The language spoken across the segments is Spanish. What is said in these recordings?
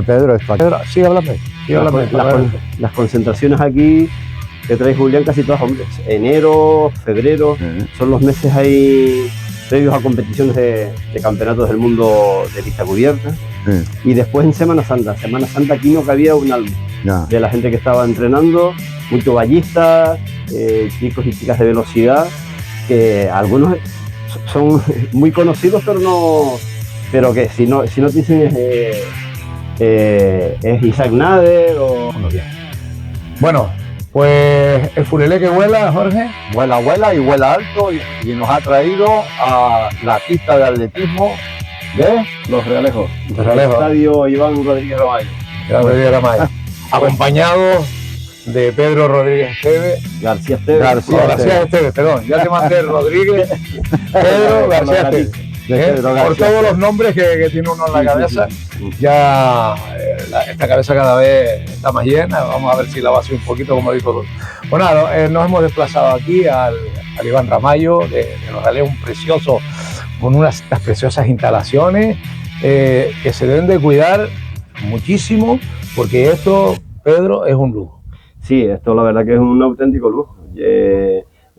Pedro, esto aquí. Pedro, sí, háblame. Sí, háblame. Las concentraciones aquí que trae Julián casi todas, hombre. Enero, febrero, son los meses ahí previos a competiciones de campeonatos del mundo de pista cubierta. Y después en Semana Santa aquí no cabía un alma de la gente que estaba entrenando, muchos ballistas, chicos y chicas de velocidad, que algunos son muy conocidos, pero que si no te dicen es Isaac Nader o... Bueno, pues el Furelé que vuela, Jorge. Vuela y vuela alto y nos ha traído a la pista de atletismo de Los Realejos. Estadio Iván Rodríguez Ramallo. Acompañado de Pedro Rodríguez Esteves. García Esteves, perdón. Ya te mandé Rodríguez, Pedro García Esteves. Por todos los nombres que tiene uno en la cabeza. Ya esta cabeza cada vez está más llena. Vamos a ver si la va a subir un poquito, como dijo Luz. Bueno, nos hemos desplazado aquí al Iván Ramallo de Los Realejos, un precioso, con unas preciosas instalaciones que se deben de cuidar muchísimo, porque esto, Pedro, es un lujo. Sí, esto la verdad que es un auténtico lujo.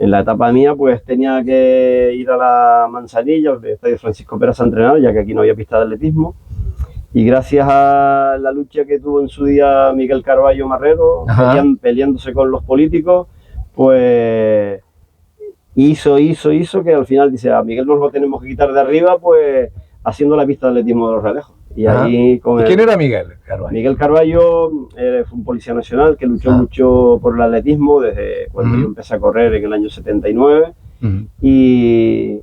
En la etapa mía pues tenía que ir a la Manzanilla, al Estadio Francisco Pérez a entrenar, ya que aquí no había pista de atletismo. Y gracias a la lucha que tuvo en su día Miguel Carballo Marrero, peleándose con los políticos, pues hizo que al final dice, a Miguel nos lo tenemos que quitar de arriba, pues haciendo la pista de atletismo de Los Realejos. ¿Y quién era Miguel Carballo? Miguel Carballo fue un policía nacional que luchó mucho por el atletismo desde cuando yo empecé a correr en el año 79. Y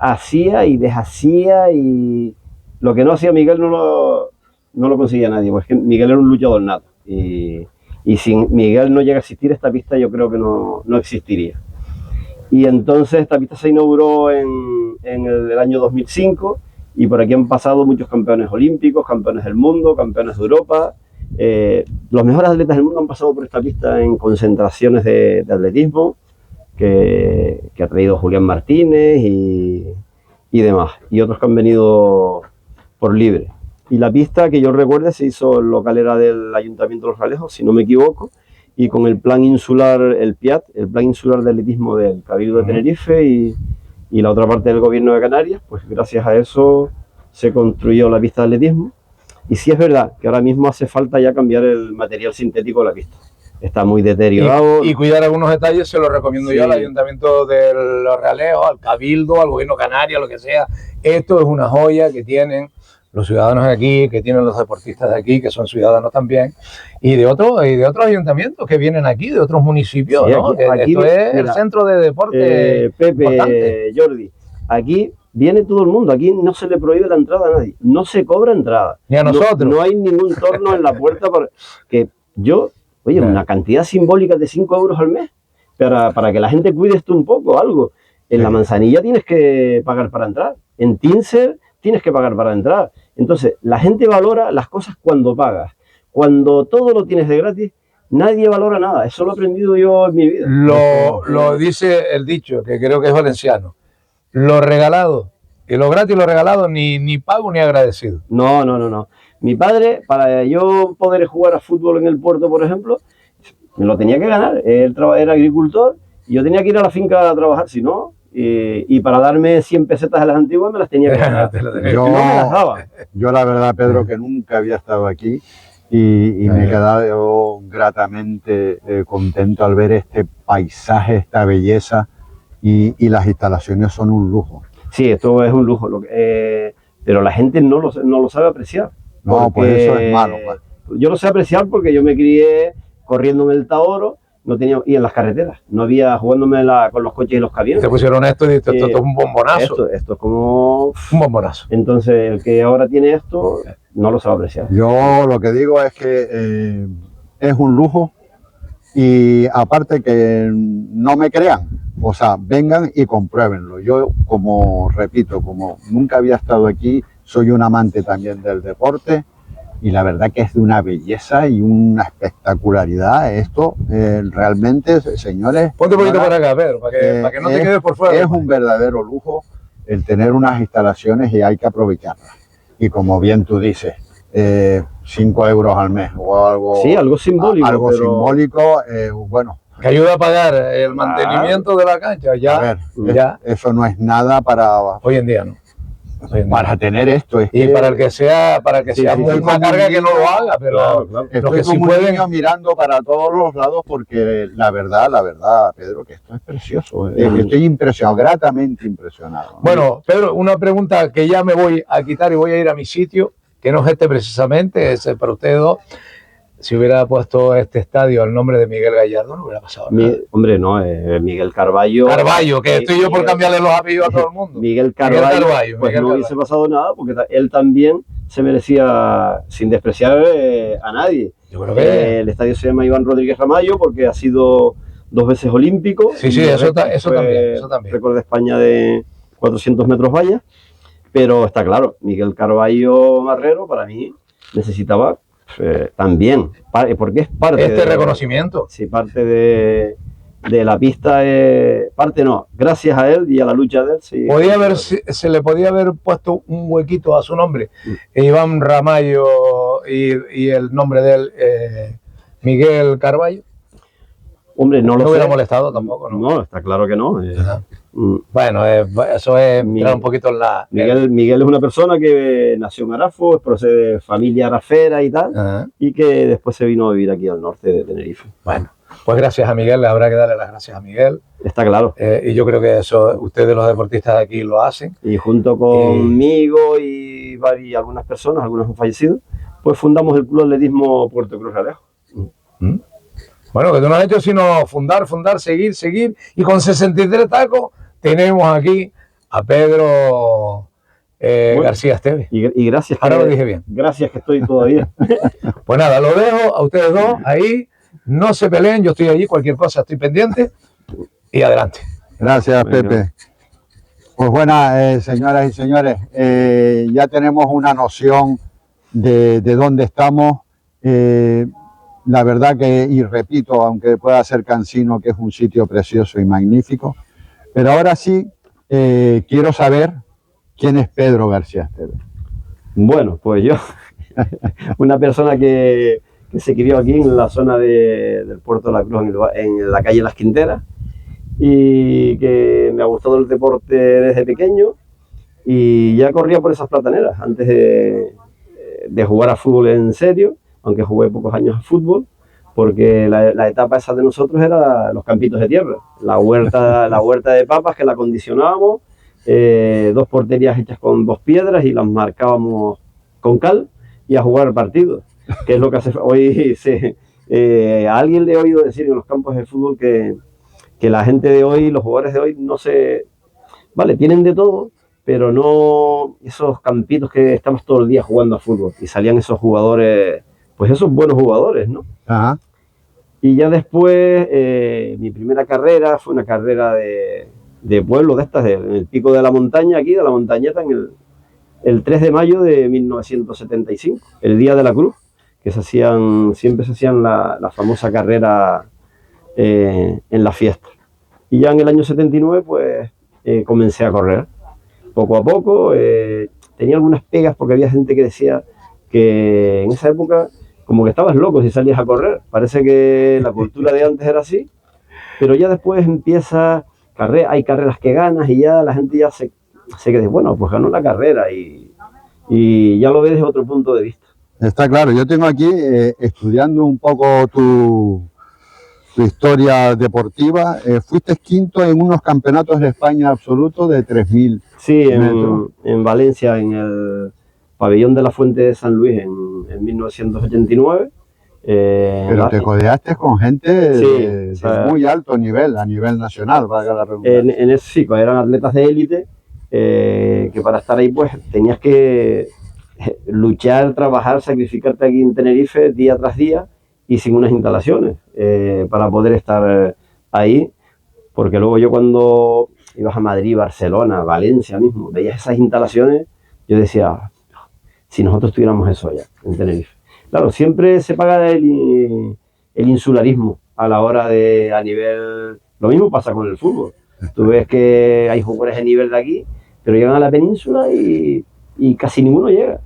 hacía y deshacía, y lo que no hacía Miguel no lo conseguía nadie, porque Miguel era un luchador nato. Y sin Miguel no llega a existir esta pista, yo creo que no existiría. Y entonces esta pista se inauguró en el año 2005, y por aquí han pasado muchos campeones olímpicos, campeones del mundo, campeones de Europa. Los mejores atletas del mundo han pasado por esta pista en concentraciones de atletismo que ha traído Julián Martínez y demás, y otros que han venido por libre. Y la pista, que yo recuerde, se hizo en localera del Ayuntamiento de Los Realejos, si no me equivoco, y con el plan insular, el PIAT, el plan insular de atletismo del Cabildo de Tenerife y la otra parte del gobierno de Canarias, pues gracias a eso se construyó la pista de atletismo. Y sí es verdad que ahora mismo hace falta ya cambiar el material sintético de la pista. Está muy deteriorado. Y cuidar algunos detalles se los recomiendo yo al Ayuntamiento de Los Realejos, al Cabildo, al gobierno canario, lo que sea. Esto es una joya que tienen los ciudadanos de aquí, que tienen los deportistas de aquí, que son ciudadanos también, y de otros ayuntamientos que vienen aquí, de otros municipios, ¿no? Aquí, esto es el centro de deporte Pepe, Jordi, aquí viene todo el mundo, aquí no se le prohíbe la entrada a nadie, no se cobra entrada. Ni a nosotros. No hay ningún torno en la puerta una cantidad simbólica de 5 euros al mes, para que la gente cuide esto un poco, algo. En la Manzanilla tienes que pagar para entrar, en Tinser tienes que pagar para entrar. Entonces, la gente valora las cosas cuando pagas. Cuando todo lo tienes de gratis, nadie valora nada. Eso lo he aprendido yo en mi vida. Lo dice el dicho, que creo que es valenciano. Lo regalado, y lo gratis y lo regalado, ni pago ni agradecido. No. Mi padre, para yo poder jugar a fútbol en el puerto, por ejemplo, me lo tenía que ganar. Él era agricultor y yo tenía que ir a la finca a trabajar, si no... Y para darme 100 pesetas a las antiguas me las tenía que ganar. No me las daba. Yo la verdad, Pedro, que nunca había estado aquí y me he quedado gratamente contento al ver este paisaje, esta belleza, y las instalaciones son un lujo. Sí, esto es un lujo, pero la gente no lo sabe apreciar. No, pues eso es malo. Pues. Yo lo sé apreciar porque yo me crié corriendo en el Taoro, y en las carreteras, no había jugándome con los coches y los camiones. Te pusieron esto y esto es un bombonazo. Esto es como un bombonazo. Entonces, el que ahora tiene esto no lo sabe apreciar. Yo lo que digo es que es un lujo, y aparte que no me crean, o sea, vengan y compruébenlo. Yo, como repito, como nunca había estado aquí, soy un amante también del deporte. Y la verdad que es de una belleza y una espectacularidad esto, realmente, señores... Ponte un poquito para acá, Pedro, para que no te quedes por fuera. Es un verdadero lujo el tener unas instalaciones y hay que aprovecharlas. Y como bien tú dices, 5 euros al mes o algo. Sí, algo simbólico. Algo pero... simbólico, bueno. Que ayuda a pagar el mantenimiento de la cancha. Ya, A ver, ya. Eso no es nada para... Hoy en día, ¿no? Para tener esto. Es y que, para el que sea, muy una carga que no lo haga, pero claro. los que sí como pueden... un niño mirando para todos los lados porque la verdad, Pedro, que esto es precioso. Estoy impresionado, gratamente impresionado, ¿no? Bueno, Pedro, una pregunta que ya me voy a quitar y voy a ir a mi sitio, que no es este precisamente, es para ustedes dos. Si hubiera puesto este estadio el nombre de Miguel Gallardo, no hubiera pasado nada. Hombre, no, Miguel Carballo. Carballo, que estoy yo por cambiarle los apellidos a todo el mundo. Miguel Carballo, pues no hubiese pasado nada, porque él también se merecía, sin despreciar a nadie. Yo creo que el estadio se llama Iván Rodríguez Ramallo porque ha sido 2 veces olímpico. Sí, eso también. Récord de España de 400 metros valla. Pero está claro, Miguel Carballo Marrero para mí necesitaba también, porque es parte de reconocimiento. Sí, parte de la pista, gracias a él y a la lucha de él. Sí, se le podía haber puesto un huequito a su nombre, Iván Ramallo y el nombre de él, Miguel Carballo. Hombre, no hubiera molestado tampoco, ¿no? No, está claro que no. Bueno, eso es entrar un poquito en la... Miguel es una persona que nació en Arafo, procede de familia arafera y tal, y que después se vino a vivir aquí al norte de Tenerife. Bueno, pues gracias a Miguel, habrá que darle las gracias a Miguel. Está claro. Y yo creo que eso ustedes los deportistas de aquí lo hacen. Y junto conmigo y algunas personas, algunos han fallecido, pues fundamos el Club Atletismo Puerto Cruz Realejo. Bueno, que tú no has hecho sino fundar, seguir, y con 63 tacos tenemos aquí a Pedro García Esteves. Y gracias. Ahora lo dije bien. Gracias que estoy todavía. Pues nada, lo dejo a ustedes dos ahí, no se peleen, yo estoy allí, cualquier cosa estoy pendiente y adelante. Gracias, Pepe. Pues bueno, señoras y señores, ya tenemos una noción de dónde estamos. La verdad que, y repito, aunque pueda ser cansino, que es un sitio precioso y magnífico, pero ahora sí quiero saber quién es Pedro García Esteves. Bueno, pues yo, una persona que se crió aquí en la zona del Puerto de la Cruz, en la calle Las Quinteras, y que me ha gustado el deporte desde pequeño, y ya corría por esas plataneras antes de jugar a fútbol en serio, aunque jugué pocos años a fútbol, porque la etapa esa de nosotros era los campitos de tierra, la huerta de papas que la acondicionábamos, 2 porterías hechas con 2 piedras y las marcábamos con cal y a jugar partidos, que es lo que hace hoy. A alguien le he oído decir en los campos de fútbol que la gente de hoy, los jugadores de hoy, tienen de todo, pero no esos campitos que estamos todo el día jugando a fútbol, y salían esos jugadores, pues esos buenos jugadores, ¿no? Ajá. Y ya después, mi primera carrera fue una carrera de pueblo, de estas, en el pico de la montaña, aquí, de la montañeta, el 3 de mayo de 1975, el Día de la Cruz, que siempre se hacían la famosa carrera en la fiesta. Y ya en el año 79, pues, comencé a correr. Poco a poco, tenía algunas pegas porque había gente que decía que en esa época como que estabas loco si salías a correr. Parece que la cultura de antes era así, pero ya después hay carreras que ganas y ya la gente ya se queda, bueno, pues ganó la carrera y ya lo ves desde otro punto de vista. Está claro, yo tengo aquí estudiando un poco tu historia deportiva. Fuiste quinto en unos campeonatos de España absolutos de 3.000 sí, metros. En Valencia, en el pabellón de la Fuente de San Luis en 1989. Pero te codeaste con gente de muy alto nivel, a nivel nacional, valga la redundancia. En eso sí, eran atletas de élite, que para estar ahí pues tenías que luchar, trabajar, sacrificarte aquí en Tenerife día tras día y sin unas instalaciones para poder estar ahí, porque luego yo cuando ibas a Madrid, Barcelona, Valencia mismo, veías esas instalaciones, yo decía, si nosotros tuviéramos eso allá en Tenerife. Claro, siempre se paga el insularismo a la hora a nivel... Lo mismo pasa con el fútbol. Tú ves que hay jugadores de nivel de aquí, pero llegan a la península y casi ninguno llega.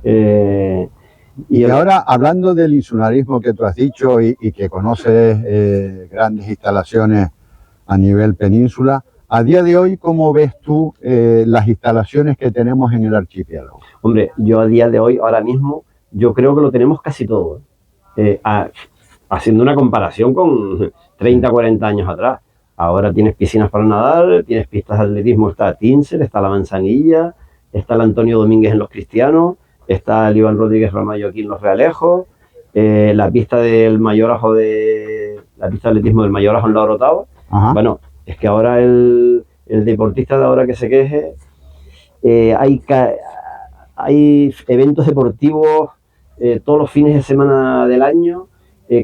Y ahora, hablando del insularismo que tú has dicho y que conoces grandes instalaciones a nivel península, a día de hoy, ¿cómo ves tú las instalaciones que tenemos en el archipiélago? Hombre, yo a día de hoy, ahora mismo, yo creo que lo tenemos casi todo. Haciendo una comparación con 30, 40 años atrás. Ahora tienes piscinas para nadar, tienes pistas de atletismo, está Tinsel, está la Manzanilla, está el Antonio Domínguez en Los Cristianos, está el Iván Rodríguez Ramallo aquí en Los Realejos, la pista del Mayorazgo la pista de atletismo del Mayorazgo en La Orotava. Bueno, es que ahora el deportista de ahora que se queje, hay eventos deportivos todos los fines de semana del año,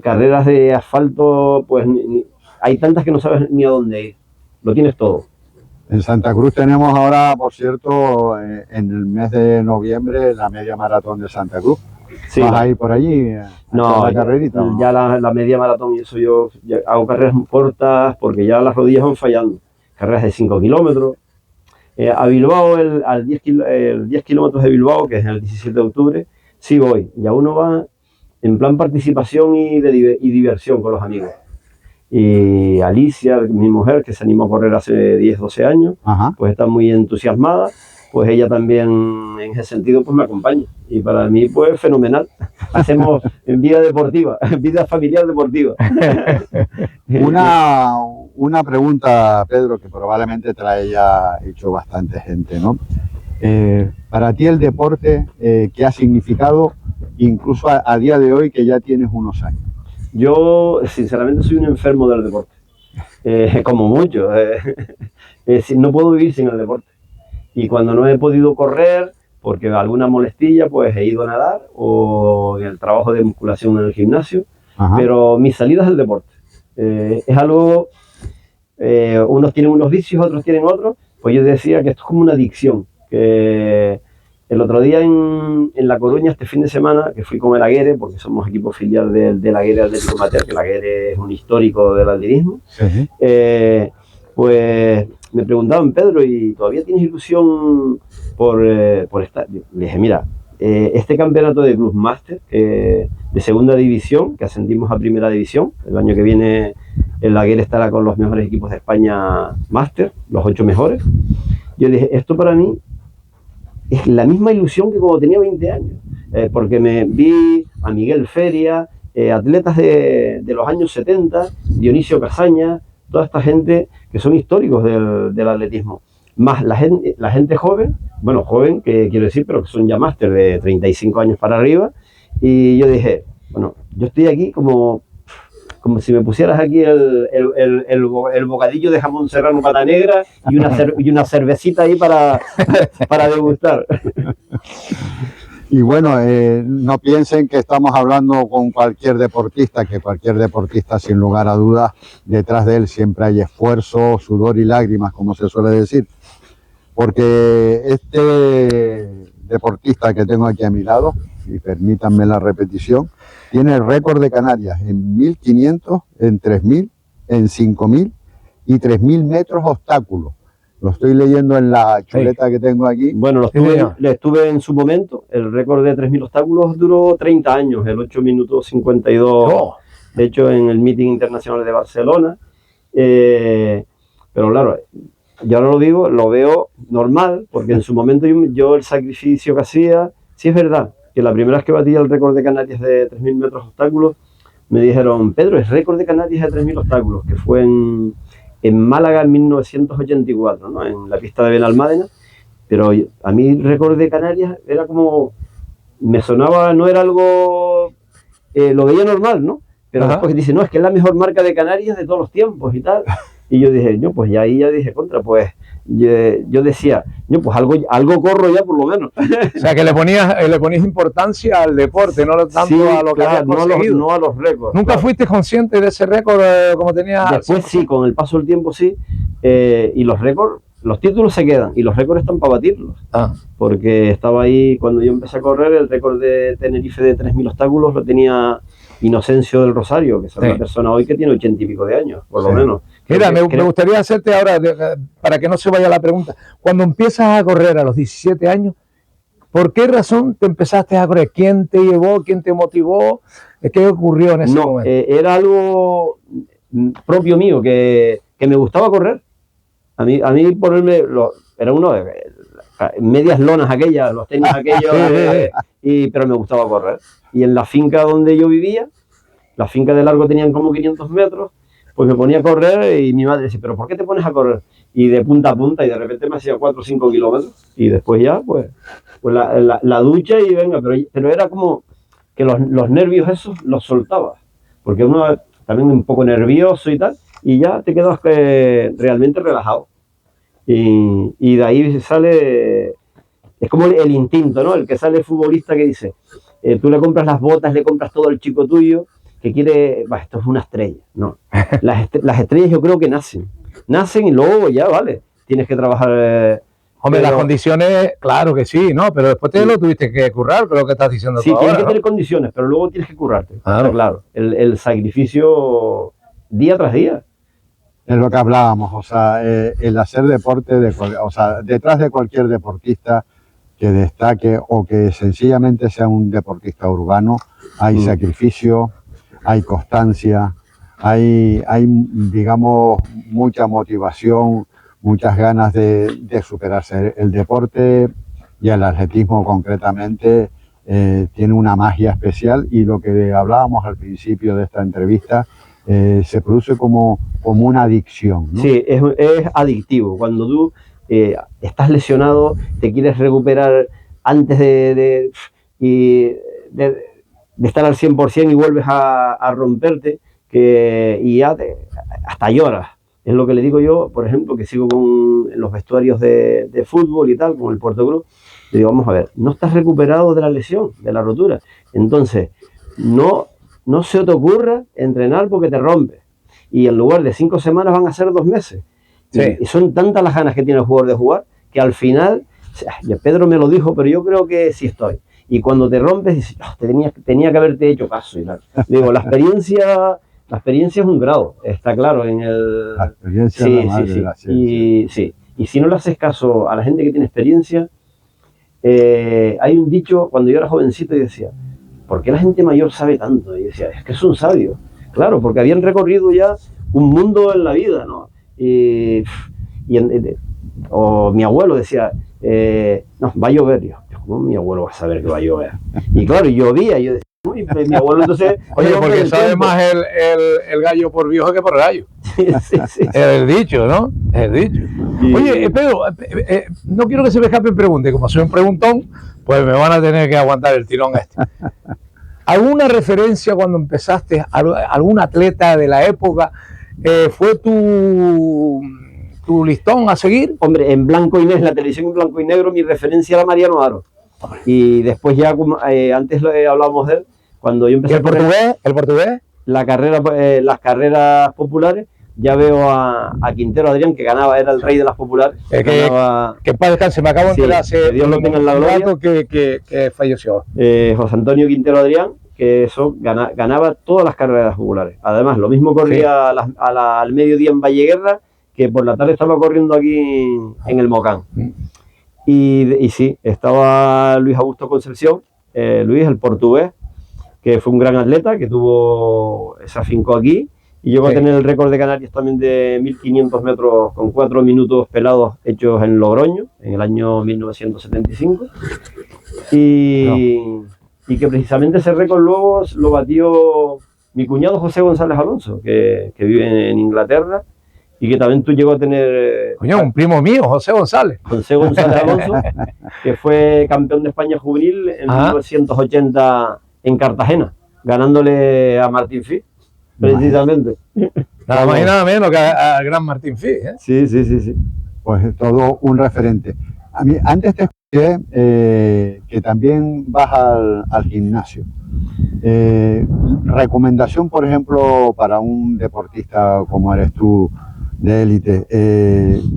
carreras de asfalto, pues hay tantas que no sabes ni a dónde ir, lo tienes todo. En Santa Cruz tenemos ahora, por cierto, en el mes de noviembre, la media maratón de Santa Cruz. Sí, ¿vas a ir por allí? No, ya la media maratón, eso yo hago carreras cortas porque ya las rodillas van fallando. Carreras de 5 kilómetros. A Bilbao, el 10 kilómetros de Bilbao, que es el 17 de octubre, sí voy. Ya uno va en plan participación y diversión con los amigos. Y Alicia, mi mujer, que se animó a correr hace 10, 12 años, pues está muy entusiasmada, pues ella también en ese sentido pues me acompaña. Y para mí pues fenomenal. Hacemos en vida deportiva, en vida familiar deportiva. Una pregunta, Pedro, que probablemente te la haya hecho bastante gente, ¿no? Para ti el deporte, ¿qué ha significado incluso a día de hoy que ya tienes unos años? Yo, sinceramente, soy un enfermo del deporte, como muchos. No puedo vivir sin el deporte. Y cuando no he podido correr, porque alguna molestilla, pues he ido a nadar o en el trabajo de musculación en el gimnasio. Pero mi salida es el deporte. Es algo, unos tienen unos vicios, otros tienen otros. Pues yo decía que esto es como una adicción. Que el otro día en La Coruña, este fin de semana, que fui con el Aguere, porque somos equipo filial del Aguere Atlético Amateur, que el Aguere es un histórico del atletismo, pues me preguntaban, Pedro, ¿y todavía tienes ilusión por estar? Yo le dije, mira, este campeonato de Club Master, de segunda división, que ascendimos a primera división, el año que viene el Aguere estará con los mejores equipos de España Master, los 8 mejores. Yo dije, esto para mí es la misma ilusión que cuando tenía 20 años, porque me vi a Miguel Feria, atletas de los años 70, Dionisio Casaña, toda esta gente que son históricos del atletismo, más la gente joven, bueno, joven, que quiero decir, pero que son ya máster de 35 años para arriba, y yo dije, bueno, yo estoy aquí como si me pusieras aquí el bocadillo de jamón serrano pata negra y una cervecita ahí para degustar. Y bueno, no piensen que estamos hablando con cualquier deportista, que cualquier deportista, sin lugar a dudas, detrás de él siempre hay esfuerzo, sudor y lágrimas, como se suele decir. Porque este deportista que tengo aquí a mi lado, y permítanme la repetición, tiene el récord de Canarias en 1500, en 3000, en 5000 y 3000 metros obstáculos. Lo estoy leyendo en la chuleta que tengo aquí. Bueno, lo estuve en su momento. El récord de 3000 obstáculos duró 30 años, el 8 minutos 52. Oh. De hecho, en el Meeting Internacional de Barcelona. Pero claro, yo ahora lo veo normal, porque en su momento yo el sacrificio que hacía, sí es verdad, que la primera vez que batí el récord de Canarias de 3000 metros obstáculos, me dijeron, Pedro, es récord de Canarias de 3000 obstáculos, que fue en Málaga en 1984, ¿no? En la pista de Benalmádena, pero a mí el récord de Canarias era como, me sonaba, no era algo, lo veía normal, ¿no? Pero después dice, no, es que es la mejor marca de Canarias de todos los tiempos y tal. Y yo dije, no, pues ya ahí ya dije, contra, pues yo decía, no, pues algo corro ya por lo menos. O sea, que le ponías importancia al deporte, no tanto a lo que había conseguido. No a los récords. ¿Nunca fuiste consciente de ese récord como tenías? Después sí, con el paso del tiempo sí. Y los récords, los títulos se quedan y los récords están para batirlos. Porque estaba ahí, cuando yo empecé a correr, el récord de Tenerife de 3000 obstáculos lo tenía Inocencio del Rosario, que es una persona hoy que tiene 80 y pico de años, por lo menos. Mira, me gustaría hacerte ahora, para que no se vaya la pregunta, cuando empiezas a correr a los 17 años, ¿Por qué razón te empezaste a correr? ¿Quién te llevó? ¿Quién te motivó? ¿Qué ocurrió en ese momento? Era algo propio mío, que me gustaba correr. A mí ponerme, era uno de medias lonas aquellas, los tenis aquellos, pero me gustaba correr. Y en la finca donde yo vivía, la finca de largo tenían como 500 metros, pues me ponía a correr y mi madre decía, ¿pero por qué te pones a correr? Y de punta a punta, y de repente me hacía 4 o 5 kilómetros, y después ya, pues la ducha y venga, pero era como que los nervios esos los soltaba, porque uno también un poco nervioso y tal, y ya te quedas realmente relajado. Y de ahí sale, es como el instinto, ¿no? El que sale futbolista que dice, tú le compras las botas, le compras todo al chico tuyo, que quiere, esto es una estrella, no. Las estrellas yo creo que nacen y luego ya, vale, tienes que trabajar. Hombre, las condiciones, claro que sí, ¿no? Pero después te lo tuviste que currar, creo que estás diciendo sí, tú tienes ahora, que ¿no? tener condiciones, pero luego tienes que currarte. Claro. El sacrificio día tras día. Es lo que hablábamos, o sea, el hacer deporte, o sea, detrás de cualquier deportista que destaque o que sencillamente sea un deportista urbano, hay sacrificio, hay constancia, hay, digamos, mucha motivación, muchas ganas de superarse. El deporte y el atletismo concretamente tiene una magia especial, y lo que hablábamos al principio de esta entrevista, se produce como una adicción, ¿no? Sí, es adictivo. Cuando tú estás lesionado, te quieres recuperar antes de estar al 100% y vuelves a romperte, y ya hasta lloras. Es lo que le digo yo, por ejemplo, que sigo en los vestuarios de fútbol y tal, con el Puerto Cruz. Le digo, vamos a ver, no estás recuperado de la lesión, de la rotura. Entonces, no se te ocurra entrenar porque te rompes. Y en lugar de 5 semanas van a ser 2 meses. Sí. Y son tantas las ganas que tiene el jugador de jugar, que al final, ya Pedro me lo dijo, pero yo creo que sí estoy. Y cuando te rompes, dices, tenía que haberte hecho caso. Y tal. Digo, la experiencia es un grado, está claro. La experiencia es la madre de la ciencia. Y si no le haces caso a la gente que tiene experiencia, hay un dicho, cuando yo era jovencito, y decía, ¿por qué la gente mayor sabe tanto? Y decía, es que son sabios. Claro, porque habían recorrido ya un mundo en la vida, ¿no? O mi abuelo decía, no, va a llover. Yo, ¿cómo mi abuelo va a saber que va a llover? Y claro, llovía. Yo decía, uy, mi abuelo entonces... Oye, porque sabe más el gallo por viejo que por gallo. Sí. Es el dicho, ¿no? Es el dicho. Oye, Pedro, no quiero que se me escape en pregunta. Como soy un preguntón, pues me van a tener que aguantar el tirón este. ¿Alguna referencia cuando empezaste, algún atleta de la época, fue tu listón a seguir? Hombre, en blanco y negro, en la televisión en blanco y negro, mi referencia era Mariano Aro. Y después ya, antes hablábamos de él, cuando yo empecé ¿El portugués? las carreras populares, ya veo a Quintero Adrián, que ganaba, era el rey de las populares. Que para descanse, me acabo de enterar hace Dios lo tenga en la gloria, que falleció. José Antonio Quintero Adrián, que eso ganaba todas las carreras populares. Además, lo mismo corría al mediodía en Valleguerra, que por la tarde estaba corriendo aquí en el Mocán. Y sí, estaba Luis Augusto Concepción, Luis, el portugués, que fue un gran atleta, que se afincó aquí, y llegó a tener el récord de Canarias también de 1500 metros con 4 minutos pelados hechos en Logroño, en el año 1975. Y que precisamente ese récord luego lo batió mi cuñado José González Alonso, que vive en Inglaterra, y que también tú llegó a tener... Coño, un primo mío, José González. José González Alonso, que fue campeón de España juvenil en 1980 en Cartagena, ganándole a Martín Fi, precisamente. Nada más y nada menos que al gran Martín Fi, ¿eh? Sí. Pues es todo un referente. A mí, antes te escuché que también vas al gimnasio. Recomendación, por ejemplo, para un deportista como eres tú, de élite,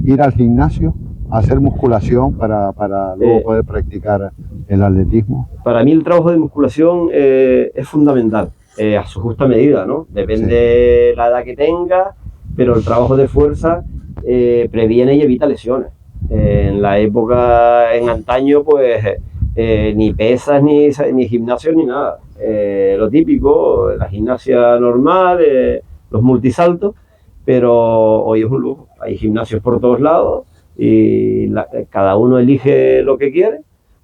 ir al gimnasio, hacer musculación para luego poder practicar el atletismo. Para mí el trabajo de musculación es fundamental, a su justa medida, ¿no? Depende de la edad que tenga, pero el trabajo de fuerza previene y evita lesiones. En la época, en antaño, pues ni pesas, ni gimnasio, ni nada. Lo típico, la gimnasia normal, los multisaltos, pero hoy es un lujo. Hay gimnasios por todos lados y cada uno elige lo que quiere,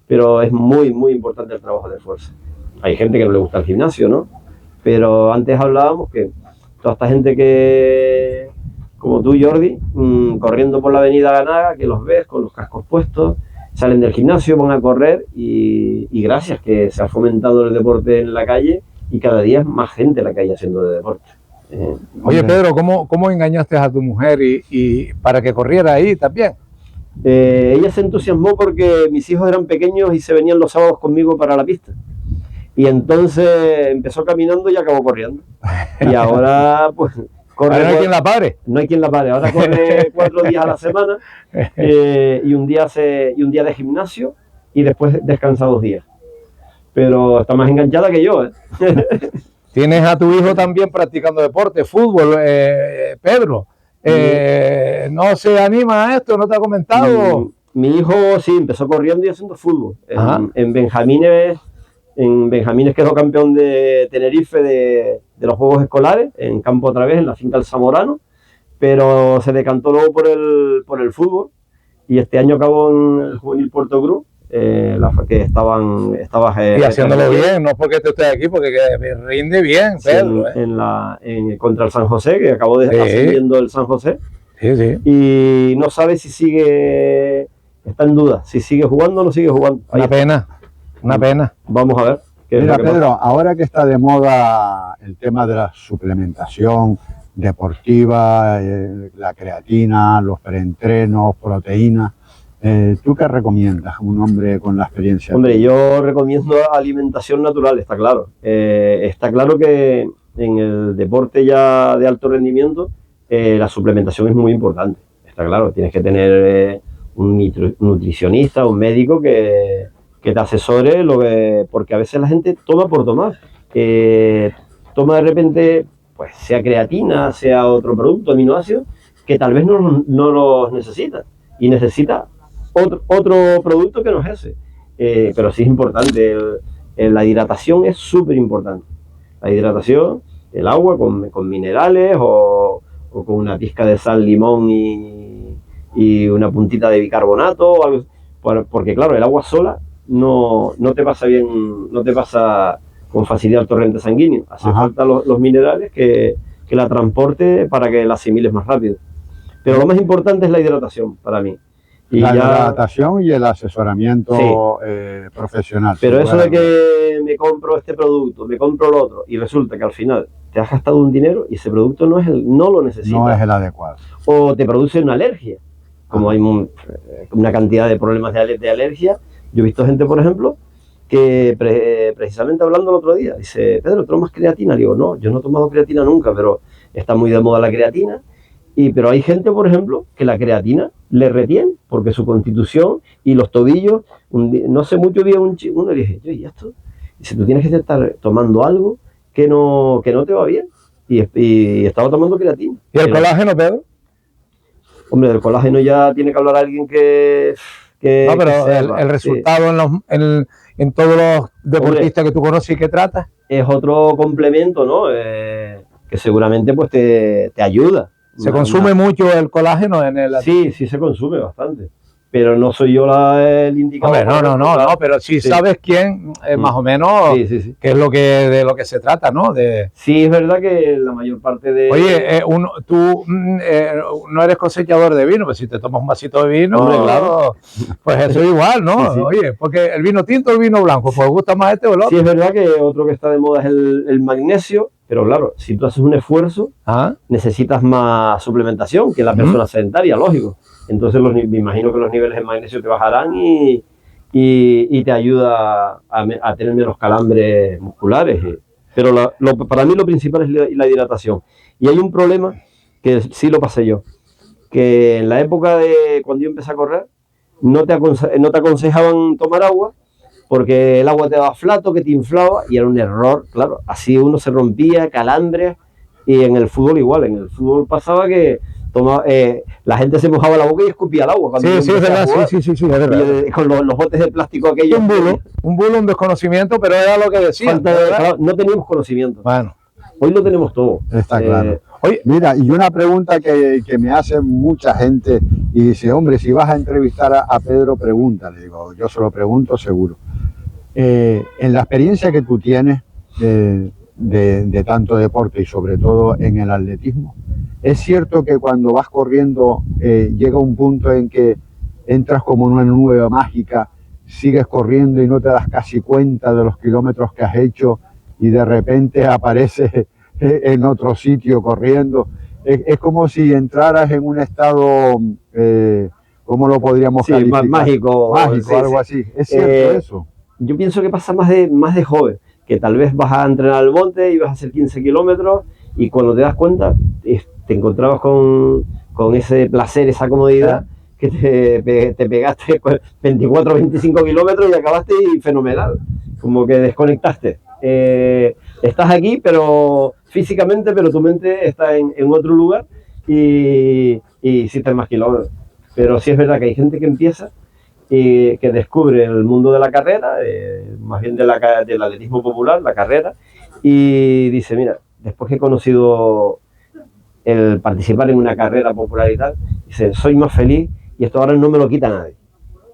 pero es muy, muy importante el trabajo de fuerza. Hay gente que no le gusta el gimnasio, ¿no? Pero antes hablábamos que toda esta gente que, como tú, Jordi, corriendo por la avenida Ganaga, que los ves con los cascos puestos, salen del gimnasio, van a correr y gracias que se ha fomentado el deporte en la calle y cada día es más gente en la calle haciendo de deporte. Oye, Pedro, ¿cómo engañaste a tu mujer y para que corriera ahí también? Ella se entusiasmó porque mis hijos eran pequeños y se venían los sábados conmigo para la pista. Y entonces empezó caminando y acabó corriendo. Y ahora, pues, corre. Ahora no hay quien la pare. No hay quien la pare. Ahora corre 4 días a la semana y un día de gimnasio y después descansa 2 días. Pero está más enganchada que yo, ¿eh? Tienes a tu hijo también practicando deporte, fútbol, Pedro. ¿No se anima a esto? ¿No te ha comentado? Mi hijo sí, empezó corriendo y haciendo fútbol. En Benjamines quedó campeón de Tenerife de los Juegos Escolares, en campo otra vez, en la finca El Zamorano, pero se decantó luego por el fútbol y este año acabó en el Juvenil Puerto Cruz, que estaba y haciéndolo bien, no porque tú estés aquí, porque rinde bien, Pedro. Sí, contra el San José, que acabó ascendiendo el San José. Sí, sí. Y no sabe si sigue, está en duda, si sigue jugando o no sigue jugando. Una pena. Vamos a ver. Mira, Pedro, ahora que está de moda el tema de la suplementación deportiva, la creatina, los preentrenos, proteínas, ¿tú qué recomiendas un hombre con la experiencia? Hombre, yo recomiendo alimentación natural, está claro. Está claro que en el deporte ya de alto rendimiento la suplementación es muy importante. Está claro, tienes que tener un nutricionista, un médico que te asesore, porque a veces la gente toma por tomar. Toma de repente, pues sea creatina, sea otro producto, aminoácidos, que tal vez no los necesita. Y necesita otro producto que no es ese. Pero sí es importante. La hidratación es súper importante. La hidratación, el agua con minerales o con una pizca de sal, limón y una puntita de bicarbonato o algo, porque claro, el agua sola no te pasa bien, no te pasa con facilidad el torrente sanguíneo. Hace falta los minerales que la transporte para que la asimiles más rápido. Pero lo más importante es la hidratación para mí. Hidratación y el asesoramiento profesional. Pero eso de que me compro este producto, me compro el otro y resulta que al final te has gastado un dinero y ese producto no lo necesitas. No es el adecuado. O te produce una alergia. Como hay una cantidad de problemas de alergia. Yo he visto gente, por ejemplo, que precisamente hablando el otro día, dice, Pedro, ¿tomas creatina? Digo, no, yo no he tomado creatina nunca, pero está muy de moda la creatina. Pero hay gente, por ejemplo, que la creatina le retiene porque su constitución y los tobillos, no sé mucho, vi uno y dije, ¿y esto? Dice, tú tienes que estar tomando algo que no te va bien. Y estaba tomando creatina. ¿Y el colágeno, Pedro? Hombre, del colágeno ya tiene que hablar alguien que no, pero el resultado en todos los deportistas, hombre, que tú conoces y que tratas, es otro complemento, ¿no? Que seguramente pues te ayuda. ¿Se consume mucho el colágeno en el...? Sí, se consume bastante. Pero no soy yo el indicador. Hombre, no, pero sí sabes quién, más o menos, qué es de lo que se trata, ¿no? Sí, es verdad que la mayor parte de... Oye, tú no eres cosechador de vino, pues si te tomas un vasito de vino, hombre, claro, pues eso es igual, ¿no? Sí. Oye, porque el vino tinto o el vino blanco, pues gusta más este o el otro. Sí, es verdad que otro que está de moda es el magnesio, pero claro, si tú haces un esfuerzo, necesitas más suplementación que la persona sedentaria, lógico. Entonces me imagino que los niveles de magnesio te bajarán y te ayuda a tener menos calambres musculares. Pero para mí lo principal es la hidratación. Y hay un problema que sí lo pasé yo, que en la época de cuando yo empecé a correr no te aconsejaban tomar agua porque el agua te daba flato, que te inflaba y era un error, claro. Así uno se rompía, calambres, y en el fútbol igual. En el fútbol pasaba que la gente se mojaba la boca y escupía el agua. Cuando Sí, es verdad, sí, es verdad. Con los botes de plástico aquellos. Un bulo, un desconocimiento, pero era lo que decían. Claro, no teníamos conocimiento. Bueno. Hoy lo tenemos todo. Está claro. Oye, mira, y una pregunta que me hace mucha gente y dice, hombre, si vas a entrevistar a Pedro, pregúntale. Digo, yo se lo pregunto seguro. En la experiencia que tú tienes de tanto deporte y sobre todo en el atletismo, ¿es cierto que cuando vas corriendo llega un punto en que entras como en una nube mágica, sigues corriendo y no te das casi cuenta de los kilómetros que has hecho y de repente apareces en otro sitio corriendo? Es como si entraras en un estado, ¿cómo lo podríamos calificar? Mágico, sí, algo así. ¿Es cierto eso? Yo pienso que pasa más de joven, que tal vez vas a entrenar al monte y vas a hacer 15 kilómetros y cuando te das cuenta te encontrabas con ese placer, esa comodidad, que te pegaste 24 25 kilómetros y acabaste fenomenal, como que desconectaste. Estás aquí, pero físicamente, pero tu mente está en otro lugar y hiciste más kilómetros. Pero sí es verdad que hay gente que empieza y que descubre el mundo de la carrera, más bien del atletismo popular, la carrera, y dice, mira, después que he conocido el participar en una carrera popular y tal, dice, soy más feliz y esto ahora no me lo quita nadie.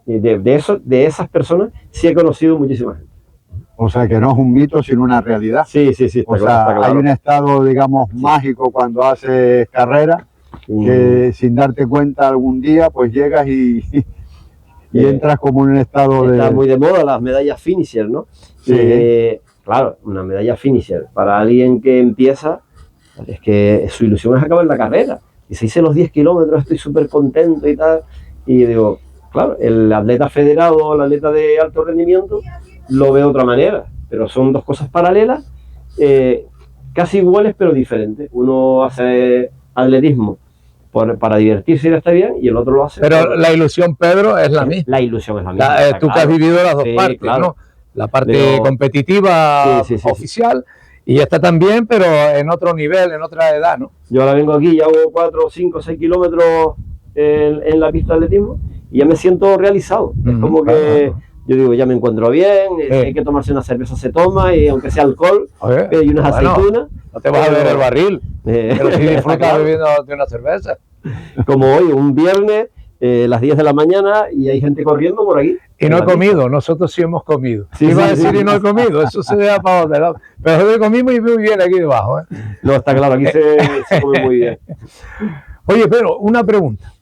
Y de esas personas sí he conocido muchísima gente. O sea, que no es un mito, sino una realidad. Sí, está claro. Hay un estado, digamos, mágico cuando haces carrera, que sin darte cuenta algún día, pues llegas y entras como en un estado Está muy de moda las medallas finisher, ¿no? Sí. Claro, una medalla finisher para alguien que empieza, es que su ilusión es acabar la carrera. Y se hice los 10 kilómetros, estoy súper contento y tal. Y yo digo, claro, el atleta federado, el atleta de alto rendimiento, lo ve de otra manera, pero son dos cosas paralelas, casi iguales pero diferentes. Uno hace atletismo para divertirse y estar bien, y el otro lo hace. Pero la ilusión, Pedro, es la misma. La ilusión es la misma. Tú que has vivido las dos partes, claro, ¿no? La parte competitiva, oficial, y esta también, pero en otro nivel, en otra edad, ¿no? Yo ahora vengo aquí y hago 4, 5, 6 kilómetros en la pista de atletismo y ya me siento realizado. Es como que yo digo, ya me encuentro bien, hay que tomarse una cerveza, se toma, y aunque sea alcohol, y unas aceitunas. No te vas a ver el barril, pero si disfrutas bebiendo de una cerveza. Como hoy, un viernes, las 10 de la mañana, y hay gente corriendo por aquí. Y no he comido, nosotros sí hemos comido. Iba a decir y no he comido, eso se deja para otro lado. Pero hoy comimos y muy bien aquí debajo. No, está claro, aquí se come muy bien. Oye, pero una pregunta.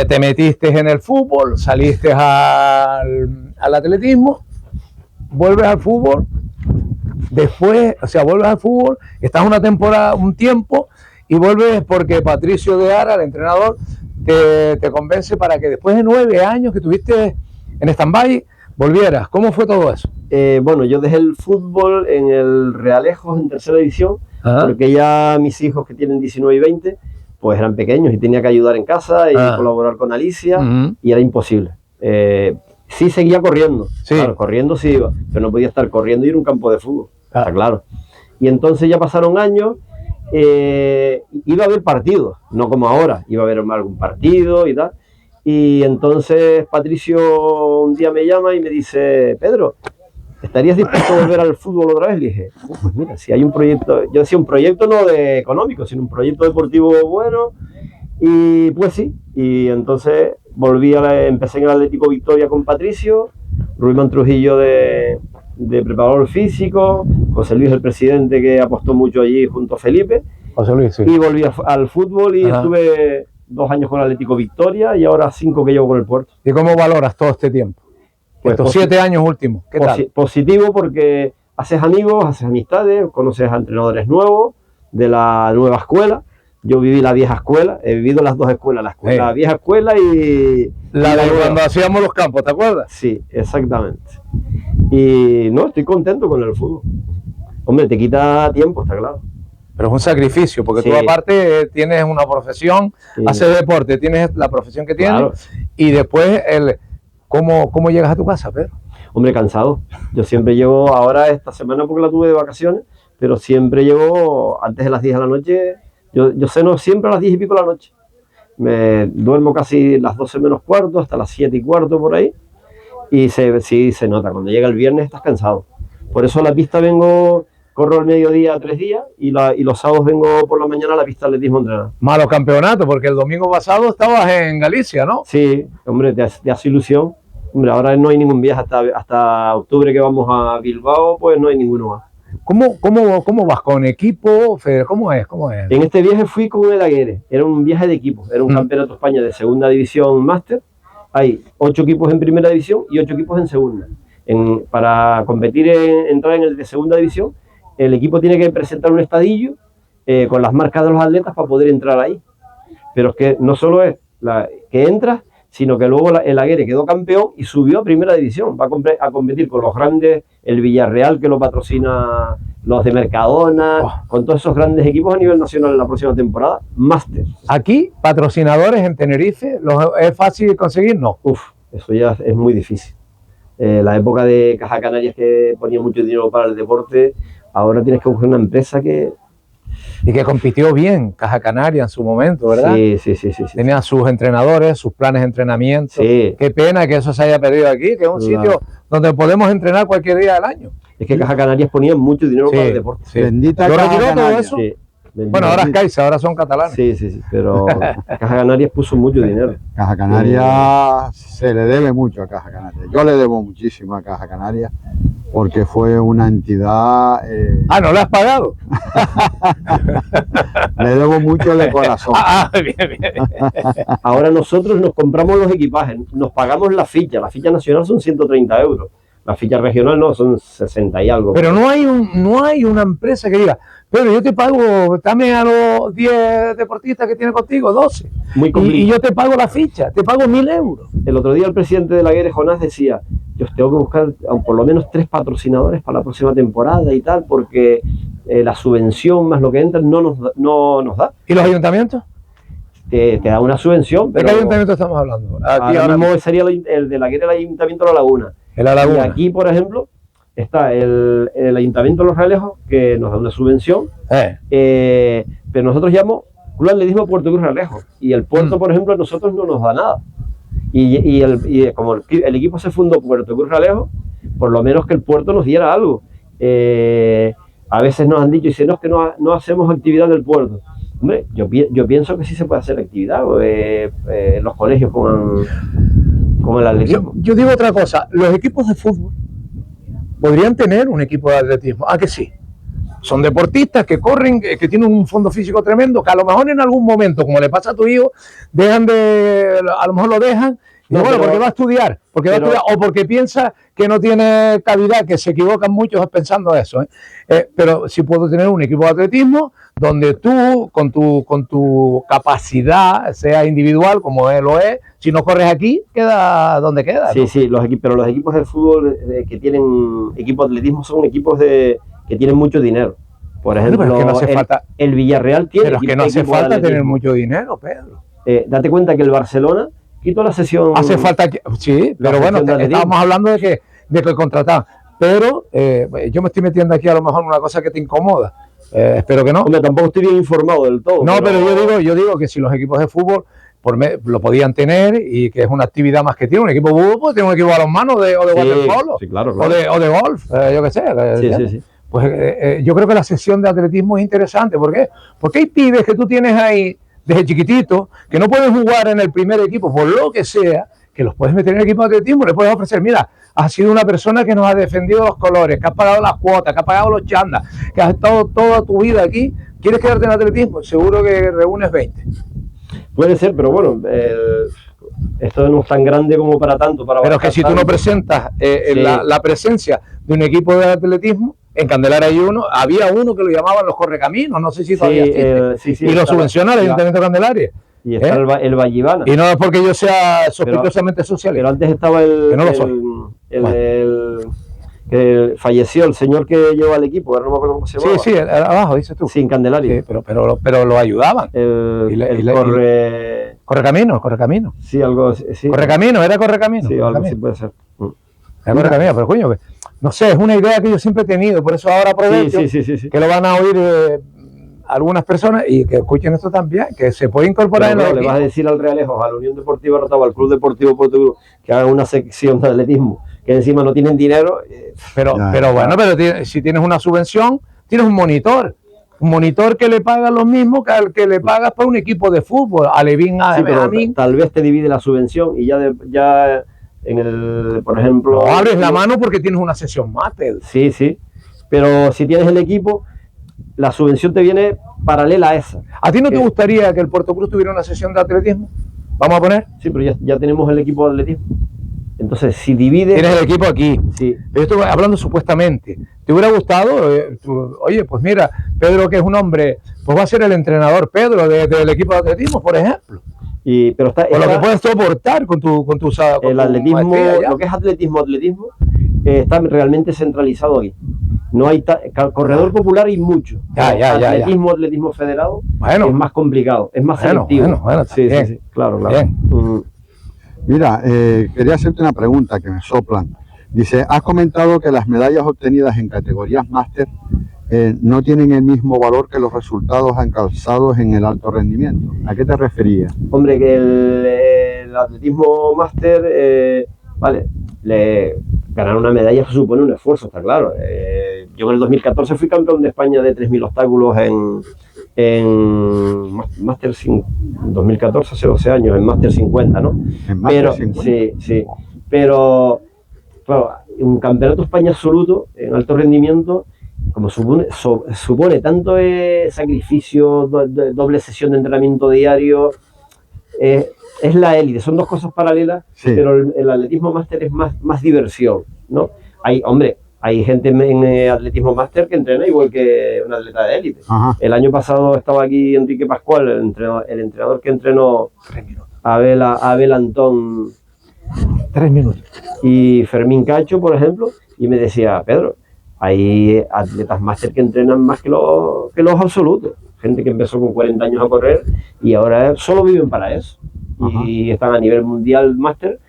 Te metiste en el fútbol, saliste al atletismo, vuelves al fútbol, después, vuelves al fútbol, estás una temporada, un tiempo, y vuelves porque Patricio de Ara, el entrenador, te convence para que después de 9 años que tuviste en stand-by, volvieras. ¿Cómo fue todo eso? Bueno, yo dejé el fútbol en el Realejos en tercera división, porque ya mis hijos que tienen 19 y 20, pues eran pequeños y tenía que ayudar en casa y colaborar con Alicia, y era imposible. Sí seguía corriendo, claro, corriendo sí iba, pero no podía estar corriendo y ir a un campo de fútbol, está claro. Y entonces ya pasaron años, iba a haber partidos, no como ahora, iba a haber algún partido y tal. Y entonces Patricio un día me llama y me dice, Pedro, ¿estarías dispuesto a volver al fútbol otra vez? Le dije, pues mira, si hay un proyecto, yo decía un proyecto no de económico, sino un proyecto deportivo bueno, y pues sí, y entonces empecé en el Atlético Victoria con Patricio, Ruimán Trujillo de preparador físico, José Luis el presidente que apostó mucho allí junto a Felipe, José Luis, sí. Y volví al fútbol y estuve 2 años con el Atlético Victoria y ahora 5 que llevo con el Puerto. ¿Y cómo valoras todo este tiempo? Pues estos 7 años últimos, ¿qué tal? Positivo, porque haces amigos, haces amistades, conoces a entrenadores nuevos de la nueva escuela. Yo viví la vieja escuela, he vivido las dos escuelas, la vieja escuela y... La de cuando hacíamos los campos, ¿te acuerdas? Sí, exactamente. Y no, estoy contento con el fútbol. Hombre, te quita tiempo, está claro. Pero es un sacrificio, porque tú aparte tienes una profesión, haces deporte, tienes la profesión que tienes, y después, ¿cómo llegas a tu casa, Pedro? Hombre, cansado. Yo siempre llego, ahora esta semana porque la tuve de vacaciones, pero siempre llego antes de las 10 de la noche, Yo ceno siempre a las 10 y pico de la noche. Me duermo casi las 12 menos cuarto, hasta las 7 y cuarto por ahí. Y sí, se nota. Cuando llega el viernes estás cansado. Por eso a la pista corro el mediodía 3 días y los sábados vengo por la mañana a la pista de atletismo a entrenar. Malo campeonato, porque el domingo pasado estabas en Galicia, ¿no? Sí, hombre, te hace ilusión. Hombre, ahora no hay ningún viaje hasta octubre que vamos a Bilbao, pues no hay ninguno más. ¿Cómo vas? ¿Con equipo? ¿Cómo es? En este viaje fui con el Aguirre. Era un viaje de equipo. Era un campeonato de España de segunda división máster. Hay 8 equipos en primera división y 8 equipos en segunda. Para competir, entrar en el de segunda división, el equipo tiene que presentar un estadillo con las marcas de los atletas para poder entrar ahí. Pero es que no solo es que entras, sino que luego el Aguirre quedó campeón y subió a primera división. Va a competir con los grandes, el Villarreal, que lo patrocina, los de Mercadona, con todos esos grandes equipos a nivel nacional en la próxima temporada. Máster. Aquí, patrocinadores en Tenerife, ¿es fácil conseguir? No. Eso ya es muy difícil. La época de Caja Canarias, que ponía mucho dinero para el deporte, ahora tienes que buscar una empresa que... Y que compitió bien Caja Canaria en su momento, ¿verdad? Sí. Tenía sus entrenadores, sus planes de entrenamiento. Sí. Qué pena que eso se haya perdido aquí, que es un sitio donde podemos entrenar cualquier día del año. Es que Caja Canarias ponía mucho dinero para el deporte. Sí. Bendita ¿Lo Caja retiró todo Canarias. eso? Sí. Bueno, ahora es Caixa, ahora son catalanes. Sí, pero Caja Canarias puso mucho dinero. Caja Canarias se le debe mucho a Caja Canarias. Yo le debo muchísimo a Caja Canarias porque fue una entidad... ¿No le has pagado? Le debo mucho de corazón. Bien. Ahora nosotros nos compramos los equipajes, nos pagamos la ficha nacional son 130 euros. La ficha regional no, son 60 y algo. Pero no hay una empresa que diga, pero yo te pago, dame a los 10 deportistas que tienes contigo, 12. Muy complicado. Y yo te pago la ficha, te pago 1.000 euros. El otro día el presidente de la Aguirre, Jonás, decía, yo tengo que buscar por lo menos 3 patrocinadores para la próxima temporada y tal, porque la subvención más lo que entra no nos da. ¿Y los ayuntamientos? Te da una subvención, pero... ¿De qué ayuntamiento estamos hablando? Aquí ahora mismo sería el de la Aguirre, el Ayuntamiento de La Laguna. Y aquí, por ejemplo, está el Ayuntamiento de Los Realejos, que nos da una subvención, pero nosotros llamamos Club Atletismo Puerto Cruz Realejos, y el puerto, por ejemplo, a nosotros no nos da nada. Y como el equipo se fundó Puerto Cruz Realejos, por lo menos que el puerto nos diera algo. A veces nos han dicho, dicen, no, es que no hacemos actividad en el puerto. Hombre, yo pienso que sí se puede hacer actividad, los colegios como el atletismo. Yo digo otra cosa, los equipos de fútbol podrían tener un equipo de atletismo. Que sí. Son deportistas que corren, que tienen un fondo físico tremendo, que a lo mejor en algún momento, como le pasa a tu hijo, a lo mejor lo dejan, porque va a estudiar, o porque piensa que no tiene calidad, que se equivocan muchos pensando eso. Pero sí puedo tener un equipo de atletismo donde tú, con tu capacidad, sea individual, como lo es, si no corres aquí, queda donde queda. Sí, ¿no? Sí, pero los equipos de fútbol que tienen equipos de atletismo son equipos que tienen mucho dinero. Por ejemplo, pero es que no hace falta, el Villarreal tiene... Pero es que no hace falta tener mucho dinero, Pedro. Date cuenta que el Barcelona quitó la sesión... Hace falta... Sí, pero bueno, estábamos hablando de que contrataban. Pero yo me estoy metiendo aquí a lo mejor en una cosa que te incomoda. Espero que no. Hombre, tampoco estoy bien informado del todo. No, pero yo digo que si los equipos de fútbol lo podían tener y que es una actividad más que tiene. Un equipo de fútbol puede tener un equipo de balonmano o de waterpolo. Sí, claro. O de golf, yo qué sé. Sí. Pues yo creo que la sesión de atletismo es interesante. ¿Por qué? Porque hay pibes que tú tienes ahí desde chiquitito que no pueden jugar en el primer equipo por lo que sea, que los puedes meter en el equipo de atletismo, le puedes ofrecer, mira, has sido una persona que nos ha defendido los colores, que has pagado las cuotas, que has pagado los chandas, que has estado toda tu vida aquí, ¿quieres quedarte en atletismo? Seguro que reúnes 20. Puede ser, pero bueno, esto no es tan grande como para tanto. Pero es que si tú no presentas la presencia de un equipo de atletismo, en Candelaria había uno que lo llamaban los correcaminos, no sé si todavía existe, y lo subvenciona el Ayuntamiento de Candelaria. Y está el Vallivana. Y no es porque yo sea sospechosamente socialista. Pero antes estaba que falleció el señor que lleva el equipo, no me acuerdo cómo se llama. Sí, abajo, dices tú. Sí, en Candelaria. Sí, pero lo ayudaban. Correcamino. Sí, algo así. Sí. Correcamino. Sí, algo así puede ser. Era Correcamino, pero coño, no sé, es una idea que yo siempre he tenido, por eso ahora aprovecho que lo van a oír algunas personas, y que escuchen esto también, que se puede incorporar pero, en le vas a decir al Realejos, a la Unión Deportiva Rotava, al Club Deportivo Portugal, que hagan una sección de atletismo, que encima no tienen dinero. Pero bueno, pero si tienes una subvención, tienes un monitor que le paga lo mismo que al que le pagas para un equipo de fútbol, a Levín, a mí. Tal vez te divide la subvención y ya en el, por ejemplo... No abres la mano porque tienes una sesión máster. Sí, sí, pero si tienes el equipo, la subvención te viene paralela a esa. ¿A ti no te gustaría que el Puerto Cruz tuviera una sesión de atletismo? ¿Vamos a poner? Sí, pero ya tenemos el equipo de atletismo. Entonces, si divide... Tienes el equipo aquí. Sí. Yo estoy hablando supuestamente. ¿Te hubiera gustado? Oye, pues mira, Pedro, que es un hombre, pues va a ser el entrenador, Pedro, del equipo de atletismo, por ejemplo. Pero está lo que puedes soportar con tu el atletismo, lo que es atletismo, está realmente centralizado aquí. No hay corredor popular y mucho. Atletismo federado es más complicado, es más selectivo. Bueno, sí, claro. Mira, quería hacerte una pregunta que me soplan. Dice, has comentado que las medallas obtenidas en categorías máster no tienen el mismo valor que los resultados alcanzados en el alto rendimiento. ¿A qué te referías? Hombre, que el atletismo máster, ganar una medalla supone un esfuerzo, está claro. Yo en el 2014 fui campeón de España de 3.000 obstáculos en máster 2014, hace 12 años, en máster 50, ¿no? ¿En máster 50? Sí. Pero, claro, un campeonato de España absoluto en alto rendimiento, como supone tanto sacrificio, doble sesión de entrenamiento diario, es la élite, son dos cosas paralelas, sí. Pero el atletismo máster es más diversión, ¿no? Hay gente en atletismo máster que entrena igual que un atleta de élite. El año pasado estaba aquí Enrique Pascual, el entrenador que entrenó a Abel Antón 3 minutos. Y Fermín Cacho, por ejemplo, y me decía, Pedro, hay atletas máster que entrenan más que los absolutos. Gente que empezó con 40 años a correr y ahora solo viven para eso. Y están a nivel mundial máster,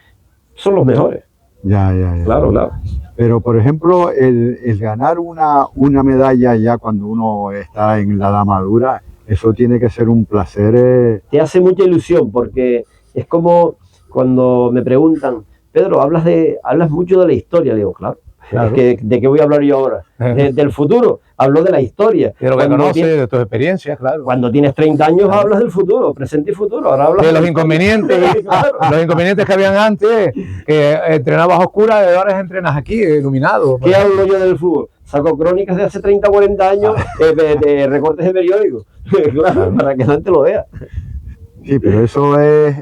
son los mejores. Ya. Claro. Pero, por ejemplo, el ganar una medalla ya cuando uno está en la edad madura, eso tiene que ser un placer. Te hace mucha ilusión porque es como cuando me preguntan, Pedro, hablas mucho de la historia. Le digo, claro. ¿De qué voy a hablar yo ahora? Del futuro, hablo de la historia. De lo que conoces, de tus experiencias, claro. Cuando tienes 30 años hablas del futuro, presente y futuro. Ahora hablas de los inconvenientes, claro. Los inconvenientes que habían antes, que entrenabas a oscuras y ahora entrenas aquí, iluminado. ¿Qué hablo yo del fútbol? Saco crónicas de hace 30 o 40 años de recortes de periódicos, claro, para que la gente lo vea. Sí, pero eso es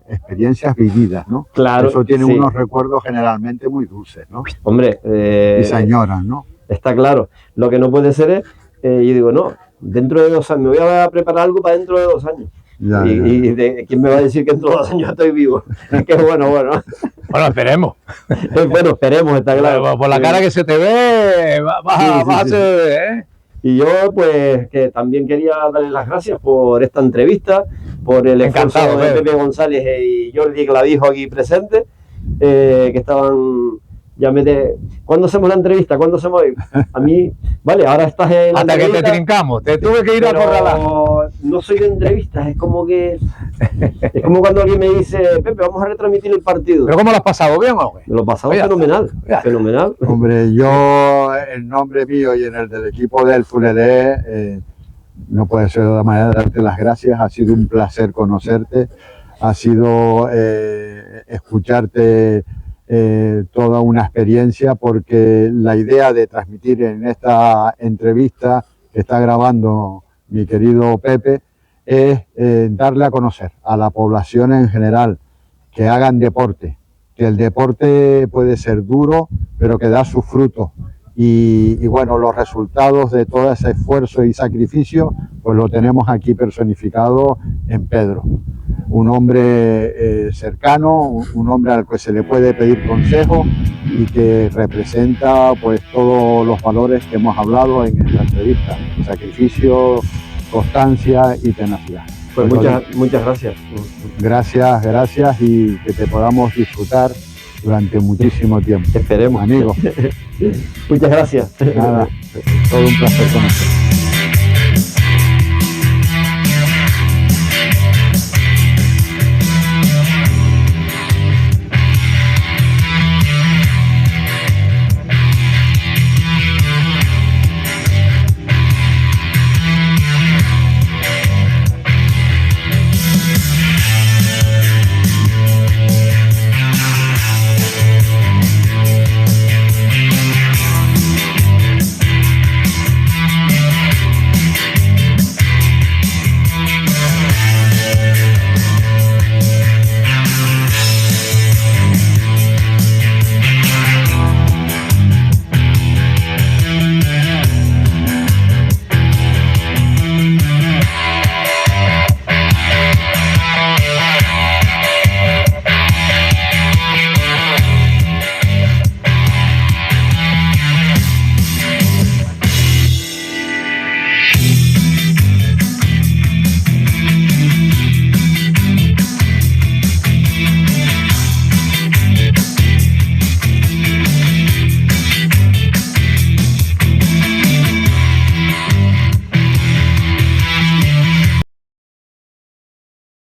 experiencias vividas, ¿no? Claro. Eso tiene unos recuerdos generalmente muy dulces, ¿no? Hombre. Y se añoran, ¿no? Está claro. Lo que no puede ser es, yo digo, no, dentro de 2 años, me voy a preparar algo para dentro de 2 años. ¿Y quién me va a decir que dentro de 2 años estoy vivo? Que bueno. Bueno, esperemos. Bueno, esperemos, está claro. Por la cara que se te ve, vas a ser... Y yo, pues, que también quería darles las gracias por esta entrevista, por el esfuerzo de Pepe González y Jordi Clavijo aquí presentes, que estaban... ¿Cuándo hacemos la entrevista? ¿Cuándo hacemos? A mí, vale, ahora estás en la hasta que te trincamos, te tuve que ir a corralar. No soy de entrevistas, es como cuando alguien me dice, Pepe, vamos a retransmitir el partido. ¿Pero cómo lo has pasado? ¿Bien o qué? Lo he pasado fenomenal. Hombre, yo, en nombre mío y en el del equipo del Fulleré, no puede ser de otra manera darte las gracias. Ha sido un placer conocerte, ha sido escucharte. Toda una experiencia, porque la idea de transmitir en esta entrevista que está grabando mi querido Pepe es darle a conocer a la población en general que hagan deporte, que el deporte puede ser duro pero que da sus frutos y bueno, los resultados de todo ese esfuerzo y sacrificio pues lo tenemos aquí personificado en Pedro. Un hombre cercano, un hombre al que se le puede pedir consejo y que representa pues todos los valores que hemos hablado en esta entrevista: sacrificio, constancia y tenacidad. Pues muchas gracias. Gracias y que te podamos disfrutar durante muchísimo tiempo. Esperemos, amigo. Muchas gracias. Nada, todo un placer conocer.